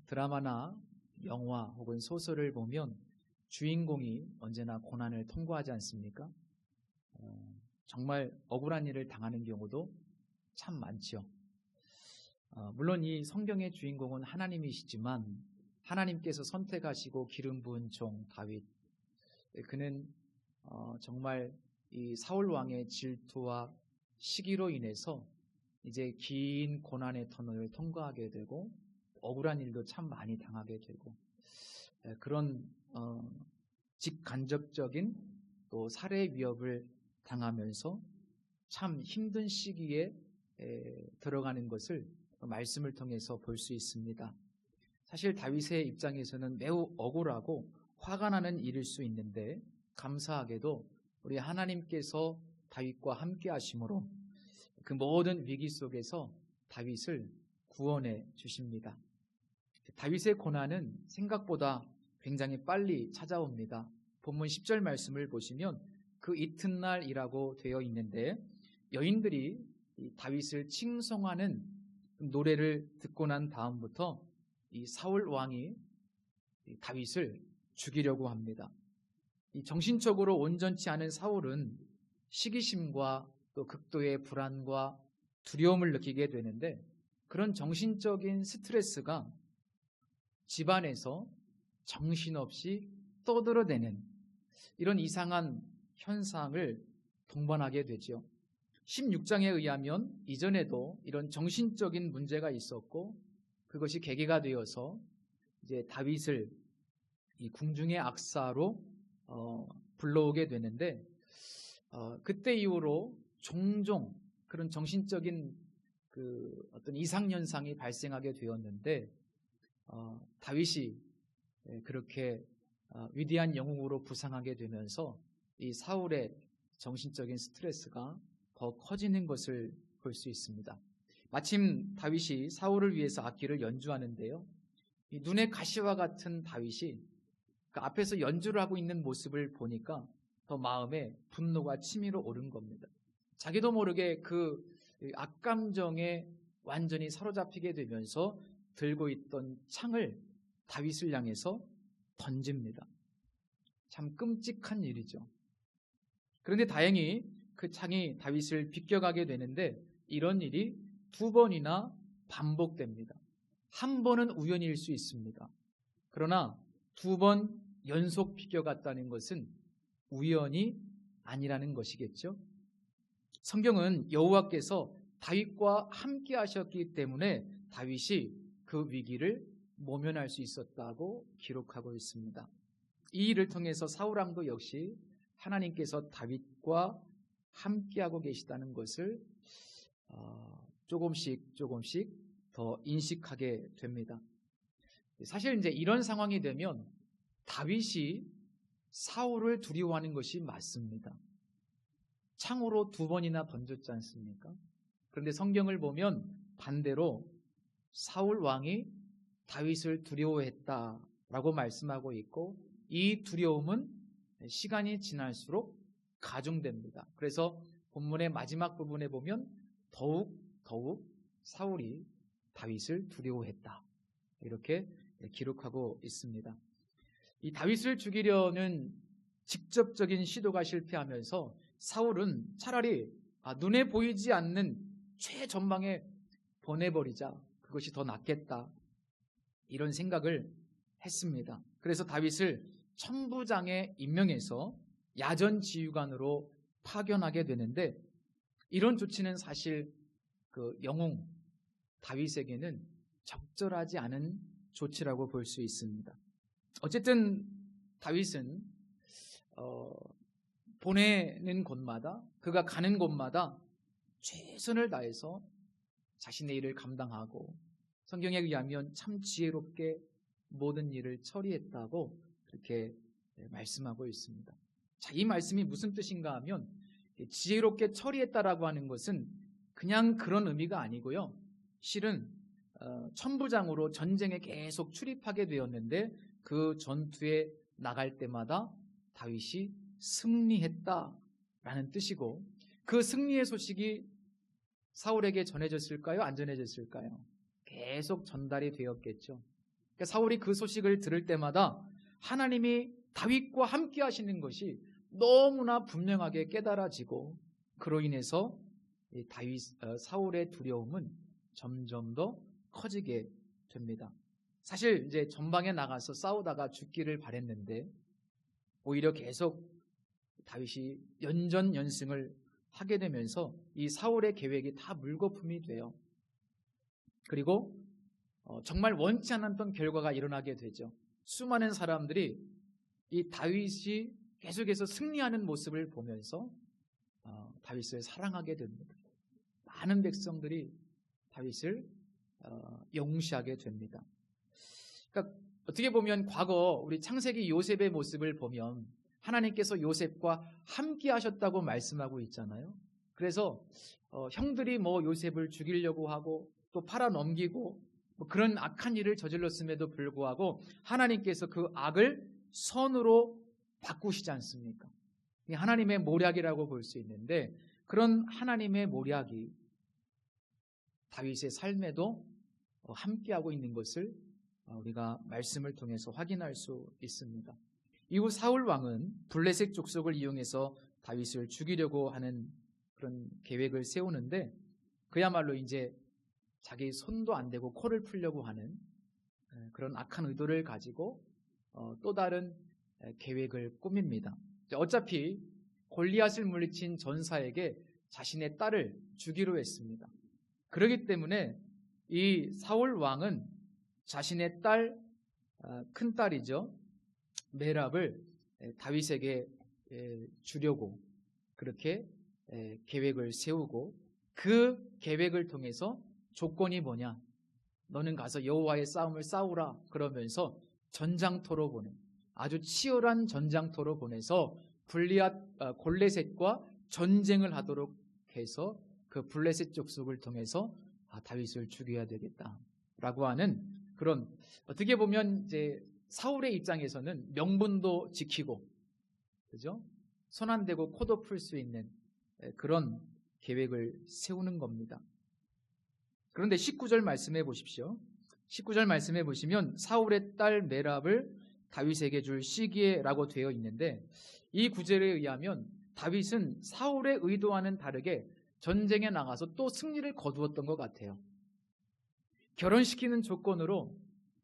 드라마나 영화 혹은 소설을 보면 주인공이 언제나 고난을 통과하지 않습니까? 정말 억울한 일을 당하는 경우도 참 많죠. 물론 이 성경의 주인공은 하나님이시지만 하나님께서 선택하시고 기름 부은 종 다윗, 그는 정말 이 사울 왕의 질투와 시기로 인해서 이제 긴 고난의 터널을 통과하게 되고 억울한 일도 참 많이 당하게 되고 그런 직간접적인 또 살해 위협을 당하면서 참 힘든 시기에 들어가는 것을 말씀을 통해서 볼 수 있습니다. 사실 다윗의 입장에서는 매우 억울하고 화가 나는 일일 수 있는데 감사하게도 우리 하나님께서 다윗과 함께 하심으로 그 모든 위기 속에서 다윗을 구원해 주십니다. 다윗의 고난은 생각보다 굉장히 빨리 찾아옵니다. 본문 10절 말씀을 보시면 그 이튿날이라고 되어 있는데 여인들이 다윗을 칭송하는 노래를 듣고 난 다음부터 이 사울 왕이 다윗을 죽이려고 합니다. 이 정신적으로 온전치 않은 사울은 시기심과 또 극도의 불안과 두려움을 느끼게 되는데 그런 정신적인 스트레스가 집안에서 정신없이 떠들어대는 이런 이상한 현상을 동반하게 되죠. 16장에 의하면 이전에도 이런 정신적인 문제가 있었고 그것이 계기가 되어서 이제 다윗을 이 궁중의 악사로 불러오게 되는데 그때 이후로 종종 그런 정신적인 그 어떤 이상 현상이 발생하게 되었는데 다윗이 그렇게 위대한 영웅으로 부상하게 되면서 이 사울의 정신적인 스트레스가 더 커지는 것을 볼 수 있습니다. 마침 다윗이 사울을 위해서 악기를 연주하는데요. 이 눈의 가시와 같은 다윗이 그 앞에서 연주를 하고 있는 모습을 보니까 더 마음에 분노가 치밀어 오른 겁니다. 자기도 모르게 그 악감정에 완전히 사로잡히게 되면서 들고 있던 창을 다윗을 향해서 던집니다. 참 끔찍한 일이죠. 그런데 다행히 그 창이 다윗을 비껴가게 되는데 이런 일이 2번이나 반복됩니다. 한 번은 우연일 수 있습니다. 그러나 2번 연속 비껴갔다는 것은 우연이 아니라는 것이겠죠. 성경은 여호와께서 다윗과 함께 하셨기 때문에 다윗이 그 위기를 모면할 수 있었다고 기록하고 있습니다. 이 일을 통해서 사울 왕도 역시 하나님께서 다윗과 함께하고 계시다는 것을 조금씩 더 인식하게 됩니다. 사실 이제 이런 상황이 되면 다윗이 사울을 두려워하는 것이 맞습니다. 창으로 2번이나 던졌지 않습니까? 그런데 성경을 보면 반대로 사울 왕이 다윗을 두려워했다라고 말씀하고 있고 이 두려움은 시간이 지날수록 가중됩니다. 그래서 본문의 마지막 부분에 보면 더욱 사울이 다윗을 두려워했다. 이렇게 기록하고 있습니다. 이 다윗을 죽이려는 직접적인 시도가 실패하면서 사울은 차라리 눈에 보이지 않는 최전방에 보내버리자. 그것이 더 낫겠다. 이런 생각을 했습니다. 그래서 다윗을 천부장에 임명해서 야전지휘관으로 파견하게 되는데 이런 조치는 사실 그 영웅 다윗에게는 적절하지 않은 조치라고 볼 수 있습니다. 어쨌든 다윗은 보내는 곳마다 그가 가는 곳마다 최선을 다해서 자신의 일을 감당하고 성경에 의하면 참 지혜롭게 모든 일을 처리했다고 그렇게 말씀하고 있습니다. 자, 이 말씀이 무슨 뜻인가 하면 지혜롭게 처리했다라고 하는 것은 그냥 그런 의미가 아니고요. 실은 천부장으로 전쟁에 계속 출입하게 되었는데 그 전투에 나갈 때마다 다윗이 승리했다라는 뜻이고 그 승리의 소식이 사울에게 전해졌을까요? 안 전해졌을까요? 계속 전달이 되었겠죠. 그러니까 사울이 그 소식을 들을 때마다 하나님이 다윗과 함께 하시는 것이 너무나 분명하게 깨달아지고, 그로 인해서 사울의 두려움은 점점 더 커지게 됩니다. 사실 이제 전방에 나가서 싸우다가 죽기를 바랬는데 오히려 계속 다윗이 연전연승을 하게 되면서 이 사울의 계획이 다 물거품이 돼요. 그리고 정말 원치 않았던 결과가 일어나게 되죠. 수많은 사람들이 이 다윗이 계속해서 승리하는 모습을 보면서 다윗을 사랑하게 됩니다. 많은 백성들이 다윗을 영시하게 됩니다. 그러니까 어떻게 보면 과거 우리 창세기 요셉의 모습을 보면 하나님께서 요셉과 함께 하셨다고 말씀하고 있잖아요. 그래서 형들이 요셉을 죽이려고 하고 또 팔아넘기고 그런 악한 일을 저질렀음에도 불구하고 하나님께서 그 악을 선으로 바꾸시지 않습니까? 하나님의 모략이라고 볼 수 있는데, 그런 하나님의 모략이 다윗의 삶에도 함께하고 있는 것을 우리가 말씀을 통해서 확인할 수 있습니다. 이후 사울 왕은 블레셋 족속을 이용해서 다윗을 죽이려고 하는 그런 계획을 세우는데, 그야말로 이제 자기 손도 안 대고 코를 풀려고 하는 그런 악한 의도를 가지고 또 다른 계획을 꾸밉니다. 어차피 골리앗을 물리친 전사에게 자신의 딸을 주기로 했습니다. 그렇기 때문에 이 사울 왕은 자신의 딸, 큰 딸이죠, 메랍을 다윗에게 주려고 그렇게 계획을 세우고, 그 계획을 통해서 조건이 뭐냐, 너는 가서 여호와의 싸움을 싸우라 그러면서 전장터로 아주 치열한 전장터로 보내서 골레셋과 전쟁을 하도록 해서 그 블레셋 족속을 통해서 다윗을 죽여야 되겠다라고 하는 그런, 어떻게 보면 이제 사울의 입장에서는 명분도 지키고, 그죠? 손 안 대고 코도 풀 수 있는 그런 계획을 세우는 겁니다. 그런데 19절 말씀해 보십시오. 19절 말씀해 보시면 사울의 딸 메랍을 다윗에게 줄 시기에라고 되어 있는데, 이 구절에 의하면 다윗은 사울의 의도와는 다르게 전쟁에 나가서 또 승리를 거두었던 것 같아요. 결혼시키는 조건으로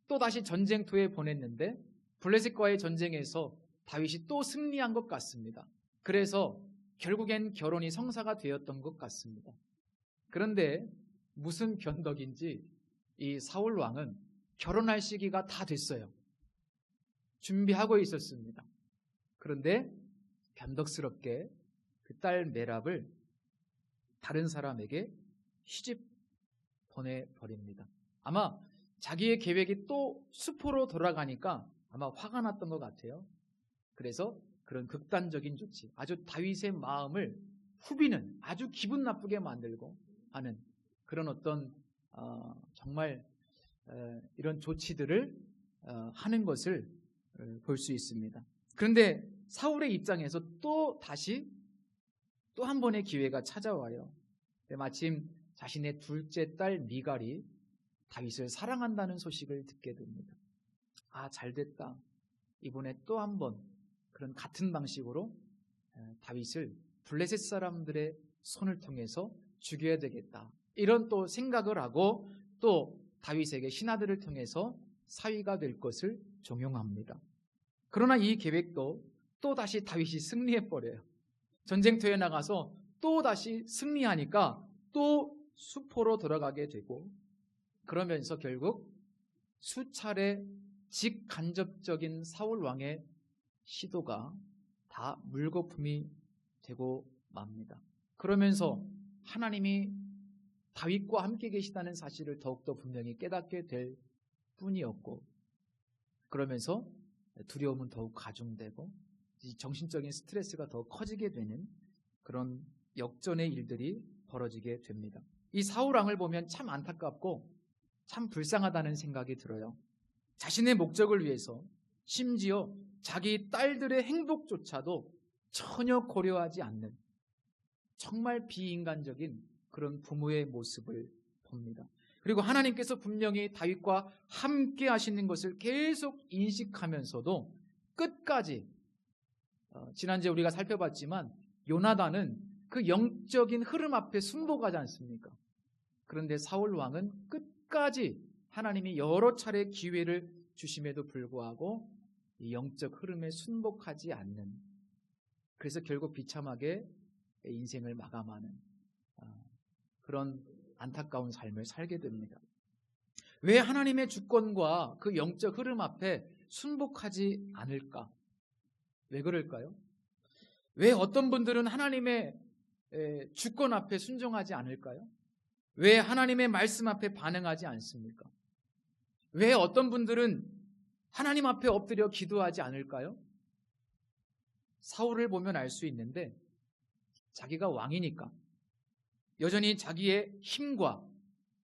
또 다시 전쟁터에 보냈는데 블레셋과의 전쟁에서 다윗이 또 승리한 것 같습니다. 그래서 결국엔 결혼이 성사가 되었던 것 같습니다. 그런데 무슨 변덕인지 이 사울 왕은 결혼할 시기가 다 됐어요. 준비하고 있었습니다. 그런데 변덕스럽게 그 딸 메랍을 다른 사람에게 시집 보내버립니다. 아마 자기의 계획이 또 수포로 돌아가니까 아마 화가 났던 것 같아요. 그래서 그런 극단적인 조치, 아주 다윗의 마음을 후비는, 아주 기분 나쁘게 만들고 하는 그런 어떤 정말 이런 조치들을 하는 것을 볼 수 있습니다. 그런데 사울의 입장에서 또 다시 또 한 번의 기회가 찾아와요. 마침 자신의 둘째 딸 미갈이 다윗을 사랑한다는 소식을 듣게 됩니다. 잘됐다. 이번에 또 한 번 그런 같은 방식으로 다윗을 블레셋 사람들의 손을 통해서 죽여야 되겠다. 이런 또 생각을 하고 또 다윗에게 신하들을 통해서 사위가 될 것을 종용합니다. 그러나 이 계획도 또 다시 다윗이 승리해버려요. 전쟁터에 나가서 또 다시 승리하니까 또 수포로 돌아가게 되고, 그러면서 결국 수차례 직간접적인 사울 왕의 시도가 다 물거품이 되고 맙니다. 그러면서 하나님이 다윗과 함께 계시다는 사실을 더욱더 분명히 깨닫게 될 뿐이었고, 그러면서 두려움은 더욱 가중되고 정신적인 스트레스가 더 커지게 되는 그런 역전의 일들이 벌어지게 됩니다. 이 사울 왕을 보면 참 안타깝고 참 불쌍하다는 생각이 들어요. 자신의 목적을 위해서 심지어 자기 딸들의 행복조차도 전혀 고려하지 않는 정말 비인간적인 그런 부모의 모습을 봅니다. 그리고 하나님께서 분명히 다윗과 함께 하시는 것을 계속 인식하면서도 끝까지 지난주에 우리가 살펴봤지만 요나단은 그 영적인 흐름 앞에 순복하지 않습니까? 그런데 사울 왕은 끝까지 하나님이 여러 차례 기회를 주심에도 불구하고 이 영적 흐름에 순복하지 않는, 그래서 결국 비참하게 인생을 마감하는 그런 안타까운 삶을 살게 됩니다. 왜 하나님의 주권과 그 영적 흐름 앞에 순복하지 않을까? 왜 그럴까요? 왜 어떤 분들은 하나님의 주권 앞에 순종하지 않을까요? 왜 하나님의 말씀 앞에 반응하지 않습니까? 왜 어떤 분들은 하나님 앞에 엎드려 기도하지 않을까요? 사울을 보면 알 수 있는데 자기가 왕이니까 여전히 자기의 힘과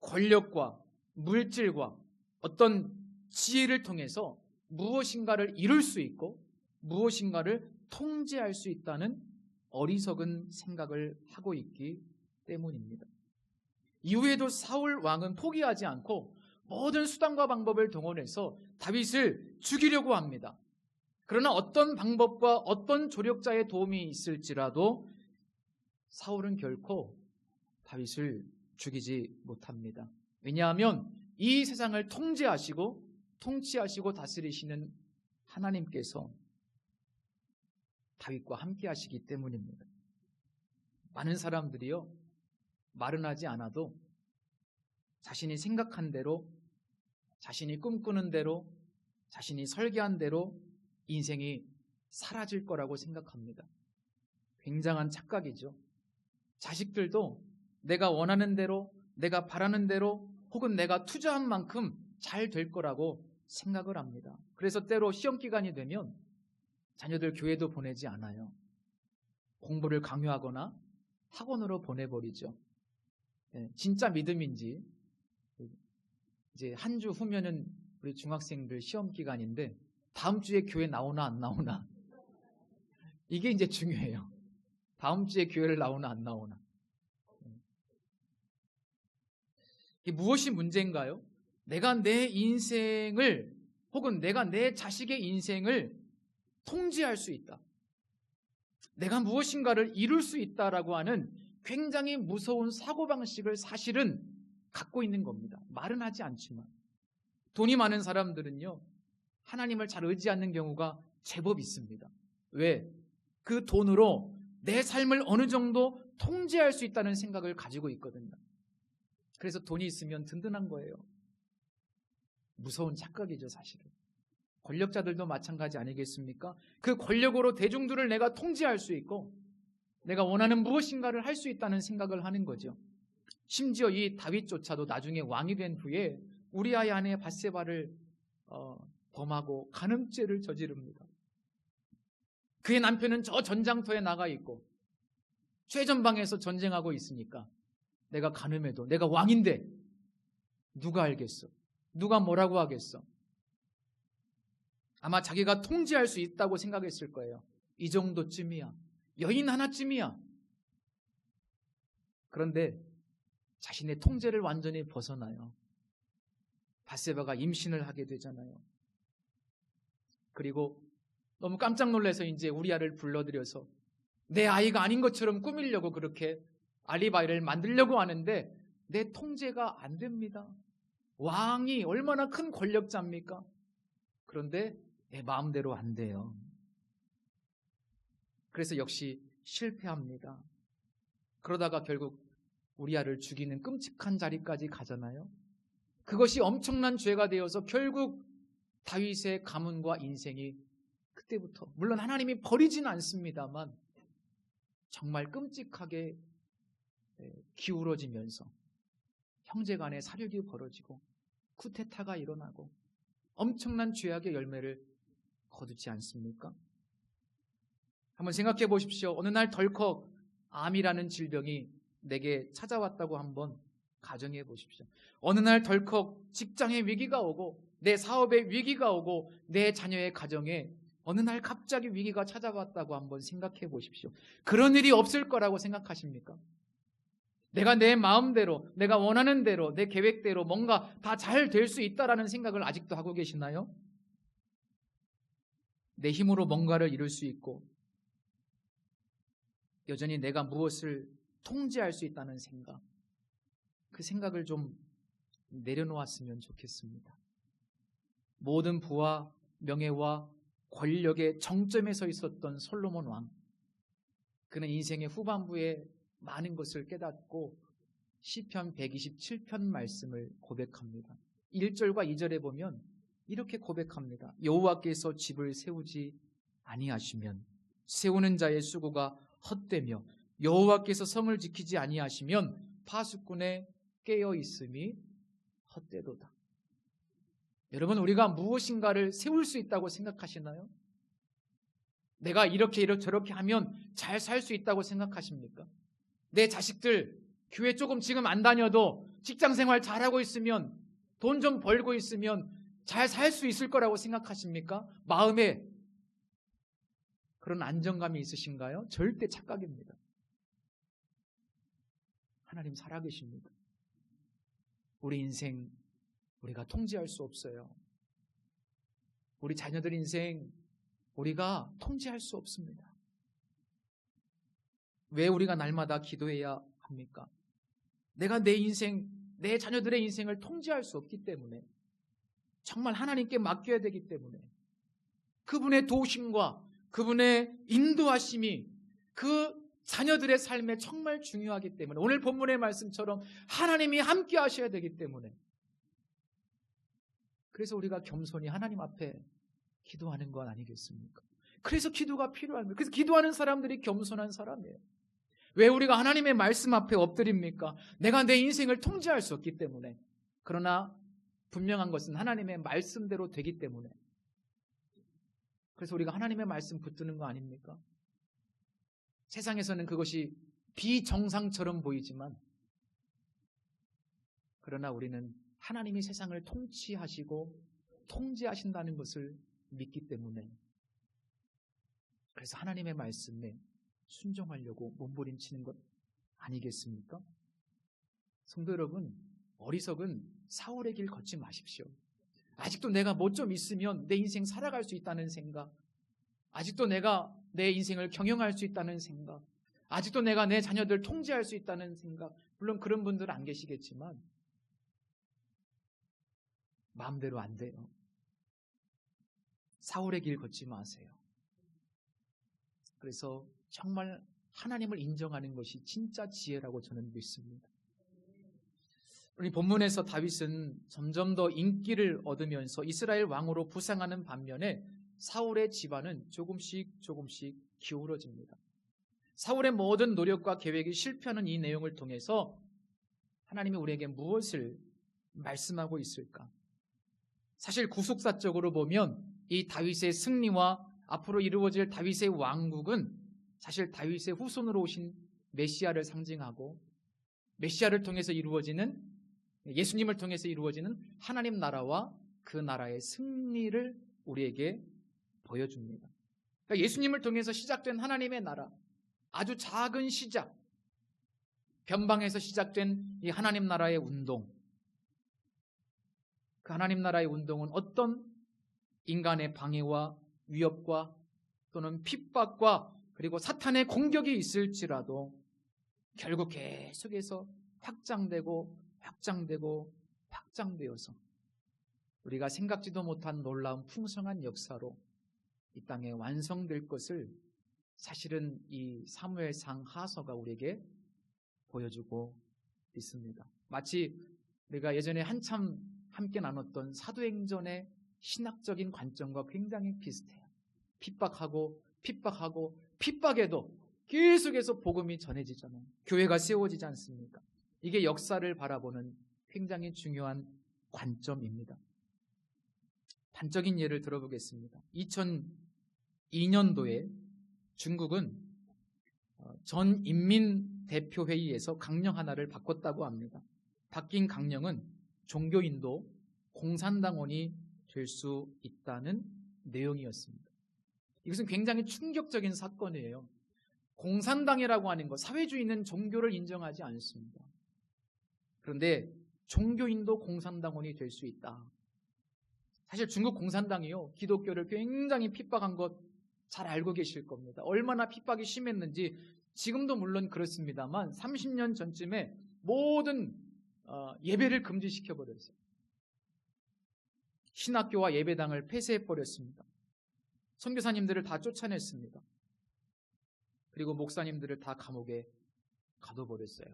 권력과 물질과 어떤 지혜를 통해서 무엇인가를 이룰 수 있고 무엇인가를 통제할 수 있다는 어리석은 생각을 하고 있기 때문입니다. 이후에도 사울 왕은 포기하지 않고 모든 수단과 방법을 동원해서 다윗을 죽이려고 합니다. 그러나 어떤 방법과 어떤 조력자의 도움이 있을지라도 사울은 결코 다윗을 죽이지 못합니다. 왜냐하면 이 세상을 통제하시고 통치하시고 다스리시는 하나님께서 다윗과 함께 하시기 때문입니다. 많은 사람들이요, 말은 하지 않아도 자신이 생각한 대로, 자신이 꿈꾸는 대로, 자신이 설계한 대로 인생이 사라질 거라고 생각합니다. 굉장한 착각이죠. 자식들도 내가 원하는 대로, 내가 바라는 대로, 혹은 내가 투자한 만큼 잘 될 거라고 생각을 합니다. 그래서 때로 시험 기간이 되면 자녀들 교회도 보내지 않아요. 공부를 강요하거나 학원으로 보내버리죠. 진짜 믿음인지 이제 한 주 후면은 우리 중학생들 시험 기간인데 다음 주에 교회 나오나 안 나오나 이게 이제 중요해요. 다음 주에 교회를 나오나 안 나오나. 이게 무엇이 문제인가요? 내가 내 인생을 혹은 내가 내 자식의 인생을 통제할 수 있다. 내가 무엇인가를 이룰 수 있다라고 하는 굉장히 무서운 사고방식을 사실은 갖고 있는 겁니다. 말은 하지 않지만. 돈이 많은 사람들은요, 하나님을 잘 의지 않는 경우가 제법 있습니다. 왜? 그 돈으로 내 삶을 어느 정도 통제할 수 있다는 생각을 가지고 있거든요. 그래서 돈이 있으면 든든한 거예요. 무서운 착각이죠, 사실은. 권력자들도 마찬가지 아니겠습니까? 그 권력으로 대중들을 내가 통제할 수 있고 내가 원하는 무엇인가를 할 수 있다는 생각을 하는 거죠. 심지어 이 다윗조차도 나중에 왕이 된 후에 우리아의 아내 밧세바를 범하고 간음죄를 저지릅니다. 그의 남편은 저 전장터에 나가 있고 최전방에서 전쟁하고 있으니까 내가 간음해도 내가 왕인데 누가 알겠어? 누가 뭐라고 하겠어? 아마 자기가 통제할 수 있다고 생각했을 거예요. 이 정도쯤이야. 여인 하나쯤이야. 그런데 자신의 통제를 완전히 벗어나요. 밧세바가 임신을 하게 되잖아요. 그리고 너무 깜짝 놀라서 이제 우리아를 불러들여서 내 아이가 아닌 것처럼 꾸미려고 그렇게 알리바이를 만들려고 하는데 내 통제가 안 됩니다. 왕이 얼마나 큰 권력자입니까? 그런데 내 마음대로 안 돼요. 그래서 역시 실패합니다. 그러다가 결국 우리아를 죽이는 끔찍한 자리까지 가잖아요. 그것이 엄청난 죄가 되어서 결국 다윗의 가문과 인생이 그때부터, 물론 하나님이 버리지는 않습니다만 정말 끔찍하게 기울어지면서 형제간의 사륙이 벌어지고 쿠데타가 일어나고 엄청난 죄악의 열매를 거두지 않습니까? 한번 생각해 보십시오. 어느 날 덜컥 암이라는 질병이 내게 찾아왔다고 한번 가정해 보십시오. 어느 날 덜컥 직장에 위기가 오고 내 사업에 위기가 오고 내 자녀의 가정에 어느 날 갑자기 위기가 찾아왔다고 한번 생각해 보십시오. 그런 일이 없을 거라고 생각하십니까? 내가 내 마음대로, 내가 원하는 대로, 내 계획대로 뭔가 다 잘 될 수 있다라는 생각을 아직도 하고 계시나요? 내 힘으로 뭔가를 이룰 수 있고 여전히 내가 무엇을 통제할 수 있다는 생각, 그 생각을 좀 내려놓았으면 좋겠습니다. 모든 부와 명예와 권력의 정점에 서 있었던 솔로몬 왕, 그는 인생의 후반부에 많은 것을 깨닫고 시편 127편 말씀을 고백합니다. 1절과 2절에 보면 이렇게 고백합니다. 여호와께서 집을 세우지 아니하시면 세우는 자의 수고가 헛되며 여호와께서 성을 지키지 아니하시면 파수꾼의 깨어 있음이 헛되도다. 여러분, 우리가 무엇인가를 세울 수 있다고 생각하시나요? 내가 이렇게 저렇게 하면 잘 살 수 있다고 생각하십니까? 내 자식들 교회 조금 지금 안 다녀도 직장 생활 잘하고 있으면, 돈 좀 벌고 있으면 잘 살 수 있을 거라고 생각하십니까? 마음에 그런 안정감이 있으신가요? 절대 착각입니다. 하나님 살아계십니다. 우리 인생 우리가 통제할 수 없어요. 우리 자녀들 인생 우리가 통제할 수 없습니다. 왜 우리가 날마다 기도해야 합니까? 내가 내 인생, 내 자녀들의 인생을 통제할 수 없기 때문에, 정말 하나님께 맡겨야 되기 때문에, 그분의 도우심과 그분의 인도하심이 그 자녀들의 삶에 정말 중요하기 때문에, 오늘 본문의 말씀처럼 하나님이 함께 하셔야 되기 때문에, 그래서 우리가 겸손히 하나님 앞에 기도하는 건 아니겠습니까? 그래서 기도가 필요합니다. 그래서 기도하는 사람들이 겸손한 사람이에요. 왜 우리가 하나님의 말씀 앞에 엎드립니까? 내가 내 인생을 통제할 수 없기 때문에. 그러나 분명한 것은 하나님의 말씀대로 되기 때문에. 그래서 우리가 하나님의 말씀 붙드는 거 아닙니까? 세상에서는 그것이 비정상처럼 보이지만, 그러나 우리는 하나님이 세상을 통치하시고 통제하신다는 것을 믿기 때문에, 그래서 하나님의 말씀에 순종하려고 몸부림치는 것 아니겠습니까? 성도 여러분, 어리석은 사울의 길 걷지 마십시오. 아직도 내가 뭐 좀 있으면 내 인생 살아갈 수 있다는 생각, 아직도 내가 내 인생을 경영할 수 있다는 생각, 아직도 내가 내 자녀들 통제할 수 있다는 생각, 물론 그런 분들은 안 계시겠지만 마음대로 안 돼요. 사울의 길 걷지 마세요. 그래서 정말 하나님을 인정하는 것이 진짜 지혜라고 저는 믿습니다. 우리 본문에서 다윗은 점점 더 인기를 얻으면서 이스라엘 왕으로 부상하는 반면에 사울의 집안은 조금씩 기울어집니다. 사울의 모든 노력과 계획이 실패하는 이 내용을 통해서 하나님이 우리에게 무엇을 말씀하고 있을까? 사실 구속사적으로 보면 이 다윗의 승리와 앞으로 이루어질 다윗의 왕국은 사실 다윗의 후손으로 오신 메시아를 상징하고, 메시아를 통해서 이루어지는, 예수님을 통해서 이루어지는 하나님 나라와 그 나라의 승리를 우리에게 보여줍니다. 그러니까 예수님을 통해서 시작된 하나님의 나라, 아주 작은 시작, 변방에서 시작된 이 하나님 나라의 운동, 그 하나님 나라의 운동은 어떤 인간의 방해와 위협과 또는 핍박과 그리고 사탄의 공격이 있을지라도 결국 계속해서 확장되어서 우리가 생각지도 못한 놀라운 풍성한 역사로 이 땅에 완성될 것을 사실은 이 사무엘상 하서가 우리에게 보여주고 있습니다. 마치 우리가 예전에 한참 함께 나눴던 사도행전의 신학적인 관점과 굉장히 비슷해요. 핍박에도 계속해서 복음이 전해지잖아요. 교회가 세워지지 않습니까? 이게 역사를 바라보는 굉장히 중요한 관점입니다. 단적인 예를 들어보겠습니다. 2002년도에 중국은 전 인민대표회의에서 강령 하나를 바꿨다고 합니다. 바뀐 강령은 종교인도 공산당원이 될 수 있다는 내용이었습니다. 이것은 굉장히 충격적인 사건이에요. 공산당이라고 하는 것, 사회주의는 종교를 인정하지 않습니다. 그런데 종교인도 공산당원이 될 수 있다. 사실 중국 공산당이요, 기독교를 굉장히 핍박한 것 잘 알고 계실 겁니다. 얼마나 핍박이 심했는지 지금도 물론 그렇습니다만 30년 전쯤에 모든 예배를 금지시켜버렸어요. 신학교와 예배당을 폐쇄해버렸습니다. 선교사님들을 다 쫓아냈습니다. 그리고 목사님들을 다 감옥에 가둬버렸어요.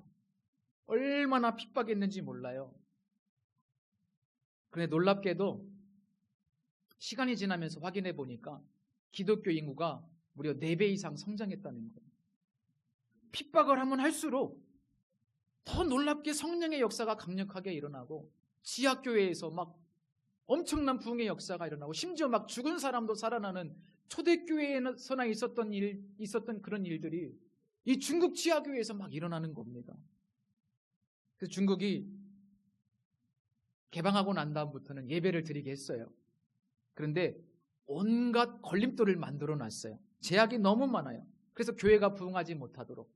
얼마나 핍박했는지 몰라요. 그런데 놀랍게도 시간이 지나면서 확인해 보니까 기독교 인구가 무려 4배 이상 성장했다는 거예요. 핍박을 하면 할수록 더 놀랍게 성령의 역사가 강력하게 일어나고 지하교회에서 막 엄청난 부흥의 역사가 일어나고 심지어 막 죽은 사람도 살아나는 초대교회에서나 있었던 그런 일들이 이 중국 지하교회에서 막 일어나는 겁니다. 그래서 중국이 개방하고 난 다음부터는 예배를 드리게 했어요. 그런데 온갖 걸림돌을 만들어 놨어요. 제약이 너무 많아요. 그래서 교회가 부흥하지 못하도록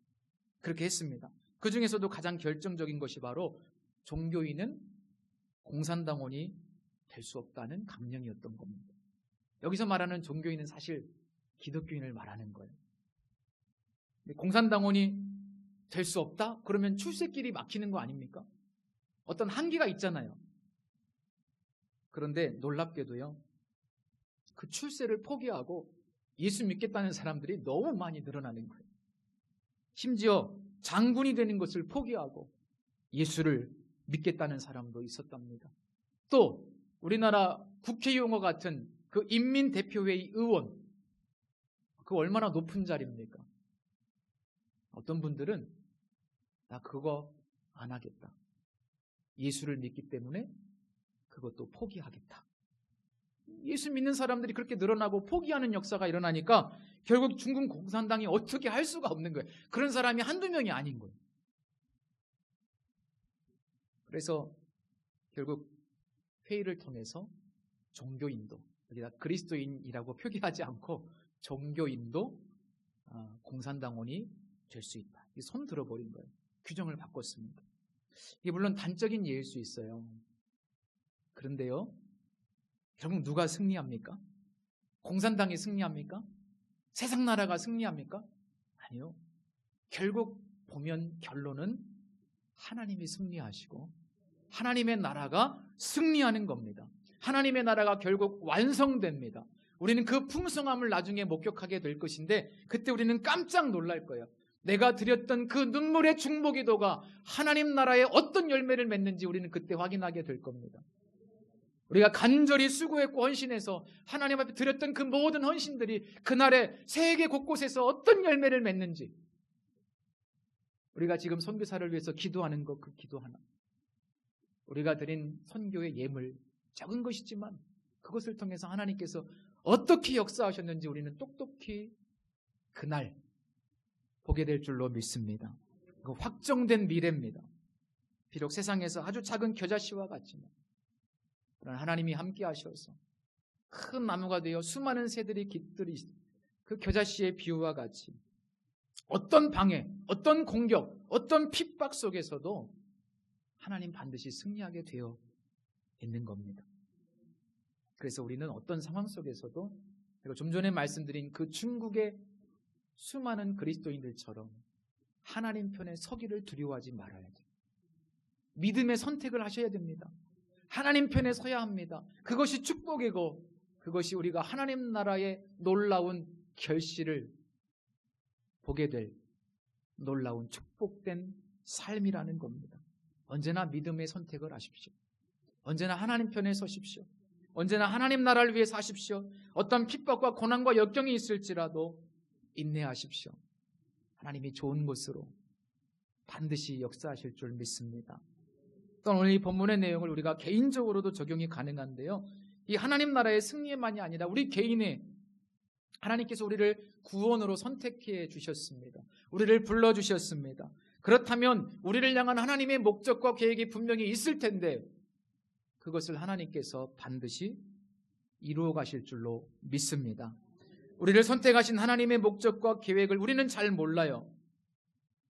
그렇게 했습니다. 그 중에서도 가장 결정적인 것이 바로 종교인은 공산당원이 될 수 없다는 강령이었던 겁니다. 여기서 말하는 종교인은 사실 기독교인을 말하는 거예요. 공산당원이 될 수 없다? 그러면 출세길이 막히는 거 아닙니까? 어떤 한계가 있잖아요. 그런데 놀랍게도요, 그 출세를 포기하고 예수 믿겠다는 사람들이 너무 많이 늘어나는 거예요. 심지어 장군이 되는 것을 포기하고 예수를 믿겠다는 사람도 있었답니다. 또 우리나라 국회의원과 같은 그 인민대표회의 의원, 그 얼마나 높은 자리입니까? 어떤 분들은 나 그거 안 하겠다. 예수를 믿기 때문에 그것도 포기하겠다. 예수 믿는 사람들이 그렇게 늘어나고 포기하는 역사가 일어나니까 결국 중국 공산당이 어떻게 할 수가 없는 거예요. 그런 사람이 한두 명이 아닌 거예요. 그래서 결국 회의를 통해서 종교인도, 여기다 그리스도인이라고 표기하지 않고 종교인도 공산당원이 될 수 있다. 손 들어버린 거예요. 규정을 바꿨습니다. 이게 물론 단적인 예일 수 있어요. 그런데요, 결국 누가 승리합니까? 공산당이 승리합니까? 세상 나라가 승리합니까? 아니요. 결국 보면 결론은 하나님이 승리하시고 하나님의 나라가 승리하는 겁니다. 하나님의 나라가 결국 완성됩니다. 우리는 그 풍성함을 나중에 목격하게 될 것인데 그때 우리는 깜짝 놀랄 거예요. 내가 드렸던 그 눈물의 중보기도가 하나님 나라에 어떤 열매를 맺는지 우리는 그때 확인하게 될 겁니다. 우리가 간절히 수고했고 헌신해서 하나님 앞에 드렸던 그 모든 헌신들이 그날에 세계 곳곳에서 어떤 열매를 맺는지, 우리가 지금 선교사를 위해서 기도하는 것, 그 기도 하나, 우리가 드린 선교의 예물, 작은 것이지만 그것을 통해서 하나님께서 어떻게 역사하셨는지 우리는 똑똑히 그날 보게 될 줄로 믿습니다. 그 확정된 미래입니다. 비록 세상에서 아주 작은 겨자씨와 같지만 그러나 하나님이 함께 하셔서 큰 나무가 되어 수많은 새들이 깃들이 그 겨자씨의 비유와 같이 어떤 방해, 어떤 공격, 어떤 핍박 속에서도 하나님 반드시 승리하게 되어 있는 겁니다. 그래서 우리는 어떤 상황 속에서도 그리고 좀 전에 말씀드린 그 중국의 수많은 그리스도인들처럼 하나님 편에 서기를 두려워하지 말아야 돼요. 믿음의 선택을 하셔야 됩니다. 하나님 편에 서야 합니다. 그것이 축복이고 그것이 우리가 하나님 나라의 놀라운 결실을 보게 될 놀라운 축복된 삶이라는 겁니다. 언제나 믿음의 선택을 하십시오. 언제나 하나님 편에 서십시오. 언제나 하나님 나라를 위해 사십시오. 어떤 핍박과 고난과 역경이 있을지라도 인내하십시오. 하나님이 좋은 곳으로 반드시 역사하실 줄 믿습니다. 또 오늘 이 본문의 내용을 우리가 개인적으로도 적용이 가능한데요. 이 하나님 나라의 승리만이 아니라 우리 개인의 하나님께서 우리를 구원으로 선택해 주셨습니다. 우리를 불러주셨습니다. 그렇다면 우리를 향한 하나님의 목적과 계획이 분명히 있을 텐데 그것을 하나님께서 반드시 이루어 가실 줄로 믿습니다. 우리를 선택하신 하나님의 목적과 계획을 우리는 잘 몰라요.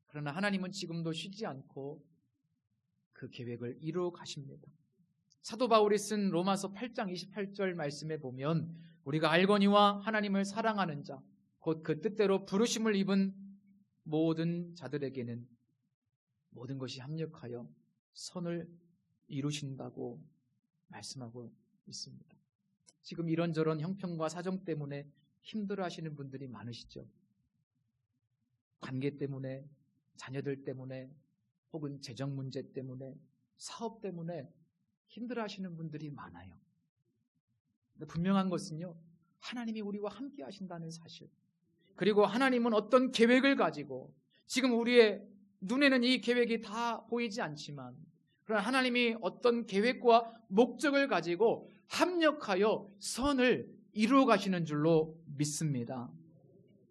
그러나 하나님은 지금도 쉬지 않고 그 계획을 이루어 가십니다. 사도 바울이 쓴 로마서 8장 28절 말씀에 보면 우리가 알거니와 하나님을 사랑하는 자, 곧 그 뜻대로 부르심을 입은 모든 자들에게는 모든 것이 합력하여 선을 이루신다고 말씀하고 있습니다. 지금 이런저런 형편과 사정 때문에 힘들어하시는 분들이 많으시죠. 관계 때문에, 자녀들 때문에, 혹은 재정 문제 때문에, 사업 때문에 힘들어하시는 분들이 많아요. 근데 분명한 것은요, 하나님이 우리와 함께 하신다는 사실, 그리고 하나님은 어떤 계획을 가지고, 지금 우리의 눈에는 이 계획이 다 보이지 않지만, 그러나 하나님이 어떤 계획과 목적을 가지고 합력하여 선을 이루어 가시는 줄로 믿습니다.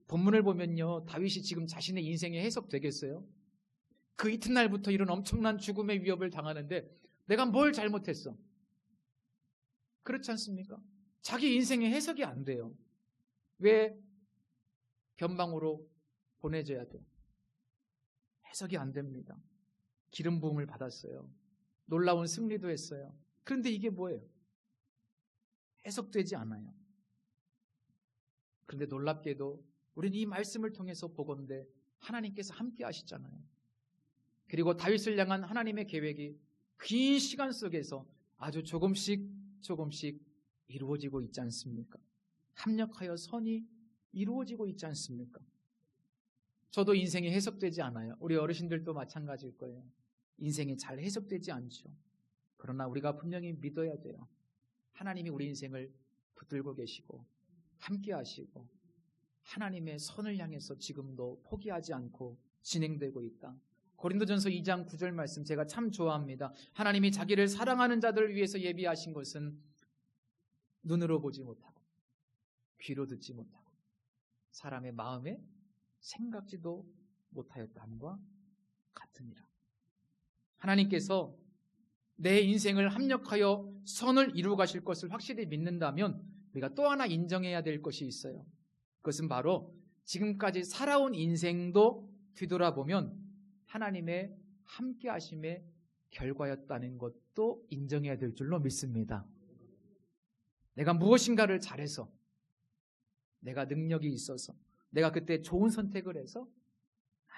본문을 보면요, 다윗이 지금 자신의 인생에 해석되겠어요? 그 이튿날부터 이런 엄청난 죽음의 위협을 당하는데 내가 뭘 잘못했어? 그렇지 않습니까? 자기 인생의 해석이 안 돼요. 왜 변방으로 보내져야 돼? 해석이 안 됩니다. 기름 부음을 받았어요. 놀라운 승리도 했어요. 그런데 이게 뭐예요? 해석되지 않아요. 그런데 놀랍게도 우리는 이 말씀을 통해서 보건대 하나님께서 함께 하시잖아요. 그리고 다윗을 향한 하나님의 계획이 긴 시간 속에서 아주 조금씩 이루어지고 있지 않습니까? 합력하여 선이 이루어지고 있지 않습니까? 저도 인생이 해석되지 않아요. 우리 어르신들도 마찬가지일 거예요. 인생이 잘 해석되지 않죠. 그러나 우리가 분명히 믿어야 돼요. 하나님이 우리 인생을 붙들고 계시고 함께 하시고 하나님의 선을 향해서 지금도 포기하지 않고 진행되고 있다. 고린도전서 2장 9절 말씀 제가 참 좋아합니다. 하나님이 자기를 사랑하는 자들을 위해서 예비하신 것은 눈으로 보지 못하고 귀로 듣지 못하고 사람의 마음에 생각지도 못하였다함과 같으니라. 하나님께서 내 인생을 합력하여 선을 이루어 가실 것을 확실히 믿는다면 우리가 또 하나 인정해야 될 것이 있어요. 그것은 바로 지금까지 살아온 인생도 뒤돌아보면 하나님의 함께 하심의 결과였다는 것도 인정해야 될 줄로 믿습니다. 내가 무엇인가를 잘해서, 내가 능력이 있어서, 내가 그때 좋은 선택을 해서?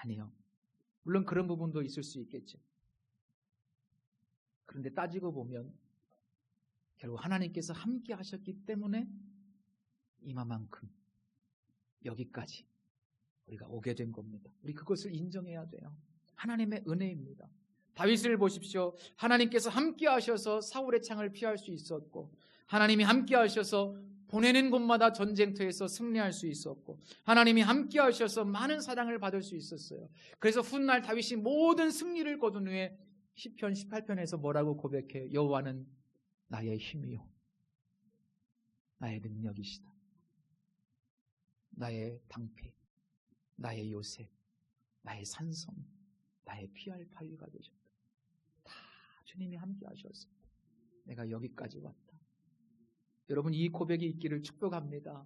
아니요. 물론 그런 부분도 있을 수 있겠죠. 그런데 따지고 보면 결국 하나님께서 함께 하셨기 때문에 이마만큼 여기까지 우리가 오게 된 겁니다. 우리 그것을 인정해야 돼요. 하나님의 은혜입니다. 다윗을 보십시오. 하나님께서 함께 하셔서 사울의 창을 피할 수 있었고 하나님이 함께 하셔서 보내는 곳마다 전쟁터에서 승리할 수 있었고 하나님이 함께 하셔서 많은 사랑을 받을 수 있었어요. 그래서 훗날 다윗이 모든 승리를 거둔 후에 시편 18편에서 뭐라고 고백해요? 여호와는 나의 힘이요 나의 능력이시다. 나의 방패, 나의 요새, 나의 산성, 나의 피할 바위가 되셨다. 다 주님이 함께 하셨습니다. 내가 여기까지 왔다. 여러분 이 고백이 있기를 축복합니다.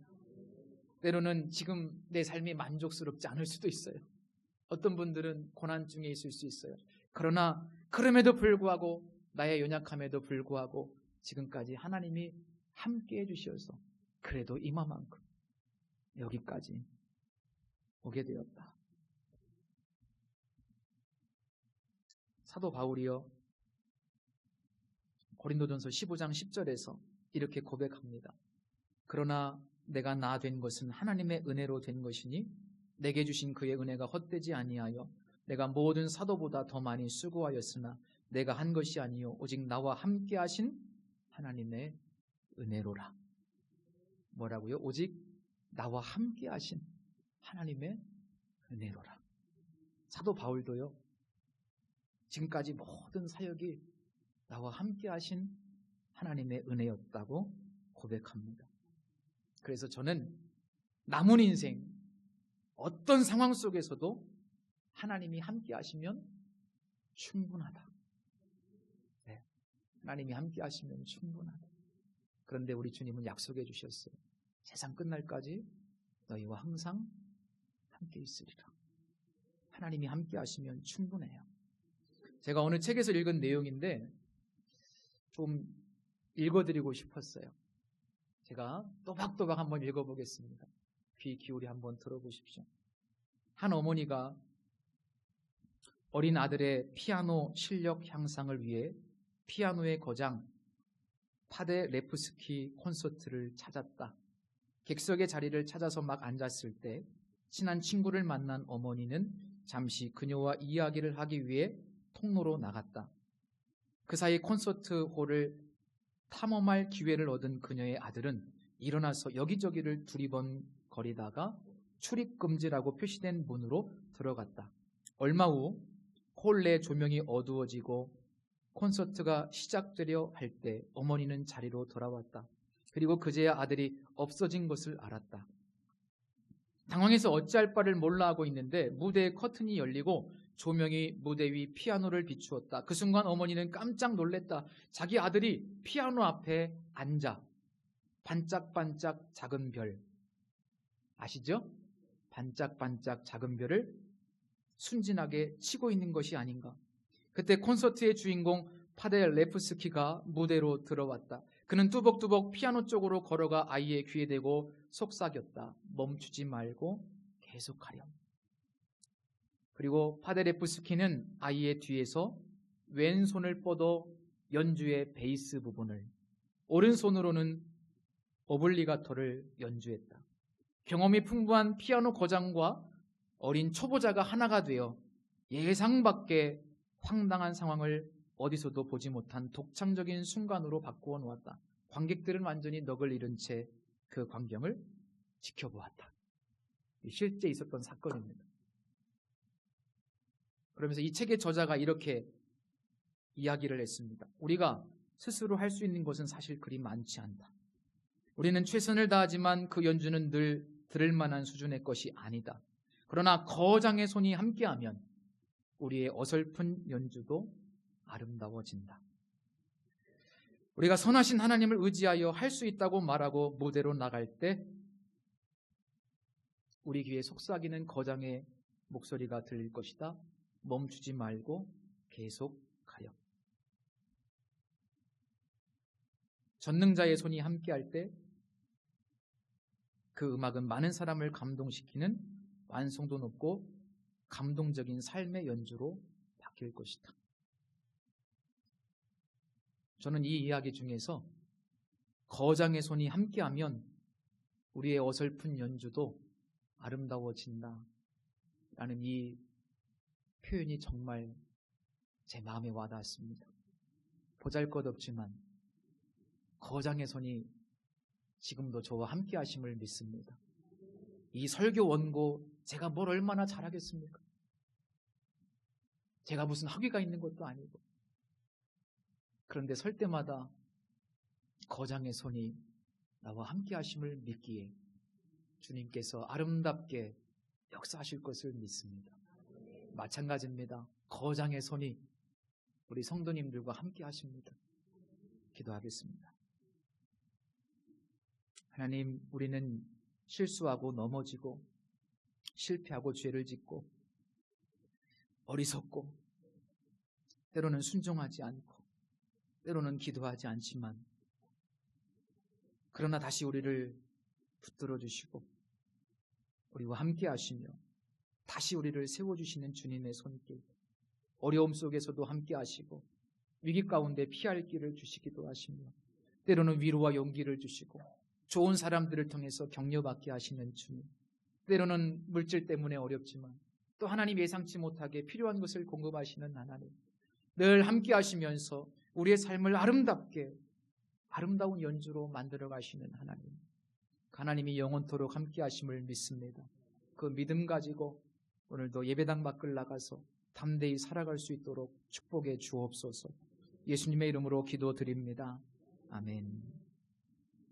때로는 지금 내 삶이 만족스럽지 않을 수도 있어요. 어떤 분들은 고난 중에 있을 수 있어요. 그러나 그럼에도 불구하고 나의 연약함에도 불구하고 지금까지 하나님이 함께 해주셔서 그래도 이마만큼 여기까지 오게 되었다. 사도 바울이요 고린도전서 15장 10절에서 이렇게 고백합니다. 그러나 내가 나 된 것은 하나님의 은혜로 된 것이니 내게 주신 그의 은혜가 헛되지 아니하여 내가 모든 사도보다 더 많이 수고하였으나 내가 한 것이 아니요 오직 나와 함께 하신 하나님의 은혜로라. 뭐라고요? 오직 나와 함께 하신 하나님의 은혜로라. 사도 바울도요 지금까지 모든 사역이 나와 함께 하신 하나님의 은혜였다고 고백합니다. 그래서 저는 남은 인생 어떤 상황 속에서도 하나님이 함께 하시면 충분하다. 네, 하나님이 함께 하시면 충분하다. 그런데 우리 주님은 약속해 주셨어요. 세상 끝날까지 너희와 항상 함께 있으리라. 하나님이 함께 하시면 충분해요. 제가 어느 책에서 읽은 내용인데 좀 읽어드리고 싶었어요. 제가 또박또박 한번 읽어보겠습니다. 귀 기울이 한번 들어보십시오. 한 어머니가 어린 아들의 피아노 실력 향상을 위해 피아노의 거장 파데레프스키 콘서트를 찾았다. 객석의 자리를 찾아서 막 앉았을 때 친한 친구를 만난 어머니는 잠시 그녀와 이야기를 하기 위해 통로로 나갔다. 그 사이 콘서트 홀을 탐험할 기회를 얻은 그녀의 아들은 일어나서 여기저기를 두리번거리다가 출입금지라고 표시된 문으로 들어갔다. 얼마 후 홀 내 조명이 어두워지고 콘서트가 시작되려 할 때 어머니는 자리로 돌아왔다. 그리고 그제야 아들이 없어진 것을 알았다. 당황해서 어찌할 바를 몰라 하고 있는데 무대의 커튼이 열리고 조명이 무대 위 피아노를 비추었다. 그 순간 어머니는 깜짝 놀랐다. 자기 아들이 피아노 앞에 앉아 반짝반짝 작은 별, 아시죠? 반짝반짝 작은 별을 순진하게 치고 있는 것이 아닌가. 그때 콘서트의 주인공 파데레프스키가 무대로 들어왔다. 그는 뚜벅뚜벅 피아노 쪽으로 걸어가 아이의 귀에 대고 속삭였다. 멈추지 말고 계속하렴. 그리고 파데레프스키는 아이의 뒤에서 왼손을 뻗어 연주의 베이스 부분을, 오른손으로는 오블리가토를 연주했다. 경험이 풍부한 피아노 거장과 어린 초보자가 하나가 되어 예상 밖의 황당한 상황을 어디서도 보지 못한 독창적인 순간으로 바꾸어 놓았다. 관객들은 완전히 넋을 잃은 채 그 광경을 지켜보았다. 실제 있었던 사건입니다. 그러면서 이 책의 저자가 이렇게 이야기를 했습니다. 우리가 스스로 할 수 있는 것은 사실 그리 많지 않다. 우리는 최선을 다하지만 그 연주는 늘 들을 만한 수준의 것이 아니다. 그러나 거장의 손이 함께하면 우리의 어설픈 연주도 아름다워진다. 우리가 선하신 하나님을 의지하여 할 수 있다고 말하고 무대로 나갈 때 우리 귀에 속삭이는 거장의 목소리가 들릴 것이다. 멈추지 말고 계속 가렴. 전능자의 손이 함께할 때 그 음악은 많은 사람을 감동시키는 완성도 높고 감동적인 삶의 연주로 바뀔 것이다. 저는 이 이야기 중에서 거장의 손이 함께하면 우리의 어설픈 연주도 아름다워진다 라는 이 표현이 정말 제 마음에 와닿았습니다. 보잘것없지만 거장의 손이 지금도 저와 함께 하심을 믿습니다. 이 설교 원고 제가 뭘 얼마나 잘하겠습니까? 제가 무슨 학위가 있는 것도 아니고. 그런데 설 때마다 거장의 손이 나와 함께 하심을 믿기에 주님께서 아름답게 역사하실 것을 믿습니다. 마찬가지입니다. 거장의 손이 우리 성도님들과 함께 하십니다. 기도하겠습니다. 하나님, 우리는 실수하고 넘어지고 실패하고 죄를 짓고 어리석고 때로는 순종하지 않고 때로는 기도하지 않지만 그러나 다시 우리를 붙들어 주시고 우리와 함께 하시며 다시 우리를 세워주시는 주님의 손길, 어려움 속에서도 함께 하시고 위기 가운데 피할 길을 주시기도 하시며 때로는 위로와 용기를 주시고 좋은 사람들을 통해서 격려받게 하시는 주님, 때로는 물질 때문에 어렵지만 또 하나님 예상치 못하게 필요한 것을 공급하시는 하나님, 늘 함께 하시면서 우리의 삶을 아름답게 아름다운 연주로 만들어 가시는 하나님, 하나님이 영원토록 함께 하심을 믿습니다. 그 믿음 가지고 오늘도 예배당 밖을 나가서 담대히 살아갈 수 있도록 축복해 주옵소서. 예수님의 이름으로 기도드립니다. 아멘.